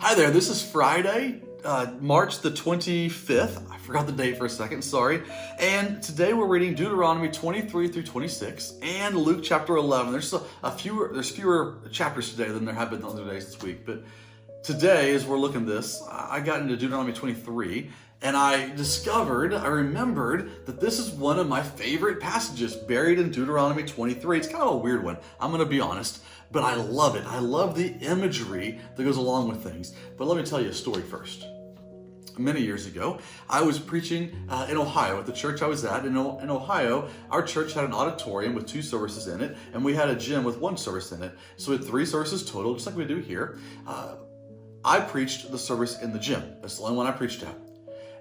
Hi there, this is Friday, March the 25th. I forgot the date for a second, sorry. And today we're reading Deuteronomy 23 through 26 and Luke chapter 11. There's fewer chapters today than there have been on other days this week. But today, as we're looking at this, I got into Deuteronomy 23 and I remembered that this is one of my favorite passages buried in Deuteronomy 23. It's kind of a weird one, I'm going to be honest, but I love it. I love the imagery that goes along with things. But let me tell you a story first. Many years ago, I was preaching in Ohio at the church I was at. In Ohio, our church had an auditorium with 2 services in it, and we had a gym with 1 service in it. So we had 3 services total, just like we do here. I preached the service in the gym. That's the only one I preached at.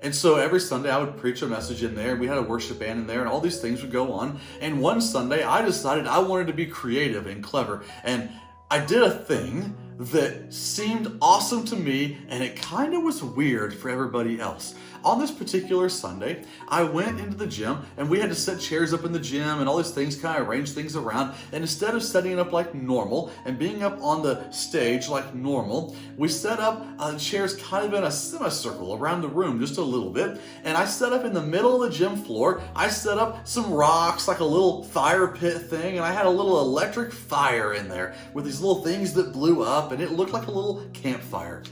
And so every Sunday I would preach a message in there, and we had a worship band in there, and all these things would go on. And one Sunday I decided I wanted to be creative and clever, and I did a thing that seemed awesome to me, and it kind of was weird for everybody else. On this particular Sunday, I went into the gym, and we had to set chairs up in the gym and all these things, kind of arrange things around. And instead of setting it up like normal and being up on the stage like normal, we set up chairs kind of in a semicircle around the room just a little bit. And I set up in the middle of the gym floor, I set up some rocks, like a little fire pit thing, and I had a little electric fire in there with these little things that blew up, and it looked like a little campfire.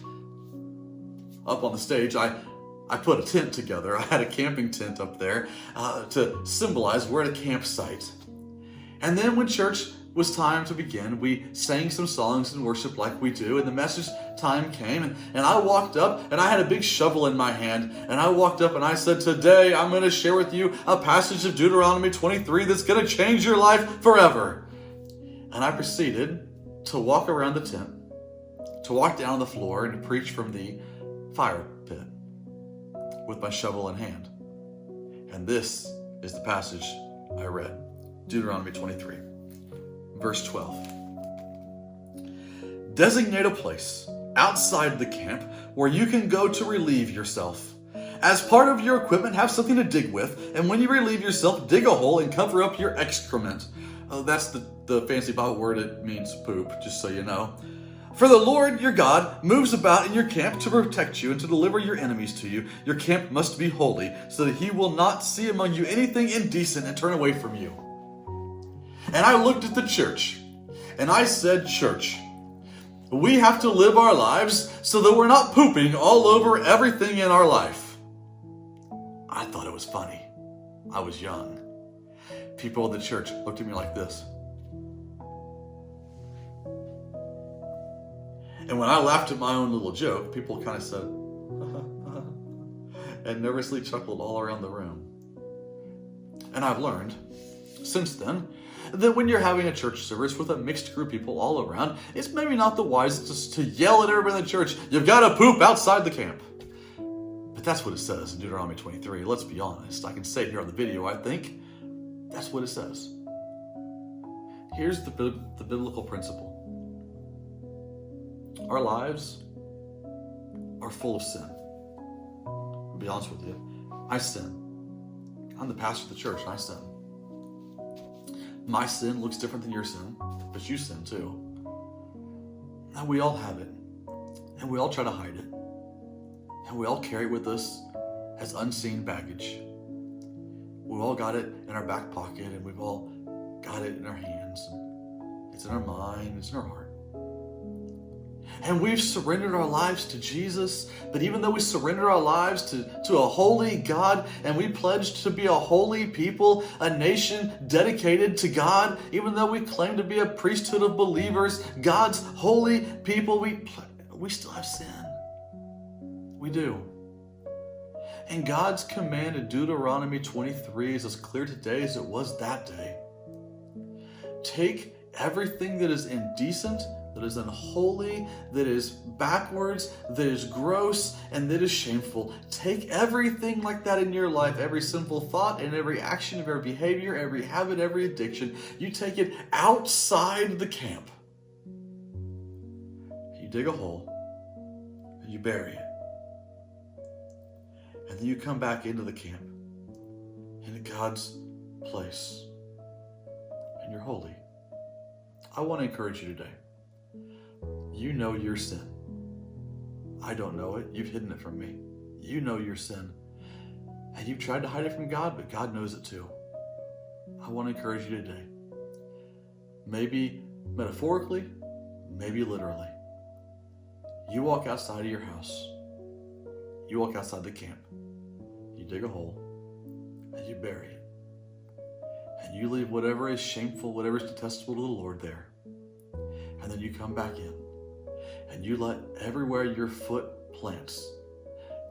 Up on the stage, I put a tent together. I had a camping tent up there to symbolize we're at a campsite. And then when church was time to begin, we sang some songs and worship like we do, and the message time came, and I walked up, and I had a big shovel in my hand, and I walked up and I said, today I'm going to share with you a passage of Deuteronomy 23 that's going to change your life forever. And I proceeded to walk around the tent, to walk down the floor, and to preach from the fire pit with my shovel in hand. And this is the passage I read. Deuteronomy 23, verse 12. Designate a place outside the camp where you can go to relieve yourself. As part of your equipment, have something to dig with, and when you relieve yourself, dig a hole and cover up your excrement. That's the fancy Bible word. It means poop, just so you know. For the Lord your God moves about in your camp to protect you and to deliver your enemies to you. Your camp must be holy, so that he will not see among you anything indecent and turn away from you. And I looked at the church, and I said, church, we have to live our lives so that we're not pooping all over everything in our life. I thought it was funny. I was young. People in the church looked at me like this. And when I laughed at my own little joke, people kind of said, and nervously chuckled all around the room. And I've learned, since then, that when you're having a church service with a mixed group of people all around, it's maybe not the wisest to yell at everybody in the church, you've got to poop outside the camp. But that's what it says in Deuteronomy 23. Let's be honest. I can say it here on the video, I think. That's what it says. Here's the biblical principle. Our lives are full of sin. I'll be honest with you. I sin. I'm the pastor of the church, and I sin. My sin looks different than your sin, but you sin too. And we all have it. And we all try to hide it. And we all carry it with us as unseen baggage. We've all got it in our back pocket, and we've all got it in our hands. And it's in our mind, it's in our heart. And we've surrendered our lives to Jesus, but even though we surrender our lives to a holy God, and we pledged to be a holy people, a nation dedicated to God, even though we claim to be a priesthood of believers, God's holy people, we still have sin. We do. And God's command in Deuteronomy 23 is as clear today as it was that day. Take everything that is indecent, that is unholy, that is backwards, that is gross, and that is shameful. Take everything like that in your life, every sinful thought and every action, every behavior, every habit, every addiction. You take it outside the camp. You dig a hole, and you bury it. And then you come back into the camp, into God's place, and you're holy. I want to encourage you today. You know your sin. I don't know it. You've hidden it from me. You know your sin. And you've tried to hide it from God, but God knows it too. I want to encourage you today. Maybe metaphorically, maybe literally. You walk outside of your house. You walk outside the camp. You dig a hole and you bury it. And you leave whatever is shameful, whatever is detestable to the Lord there. And then you come back in. And you let everywhere your foot plants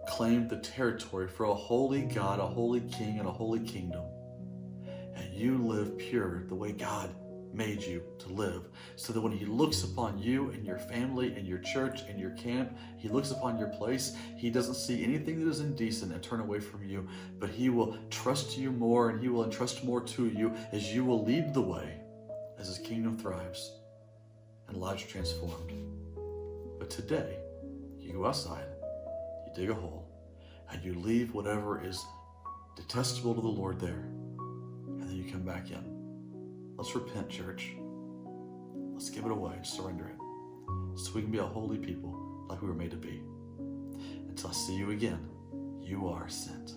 claim the territory for a holy God, a holy King, and a holy kingdom. And you live pure the way God made you to live, so that when he looks upon you and your family and your church and your camp, he looks upon your place, he doesn't see anything that is indecent and turn away from you, but he will trust you more and he will entrust more to you as you will lead the way as his kingdom thrives and lives are transformed. But today, you go outside, you dig a hole, and you leave whatever is detestable to the Lord there, and then you come back in. Let's repent, church. Let's give it away, surrender it, so we can be a holy people like we were made to be. Until I see you again, you are sent.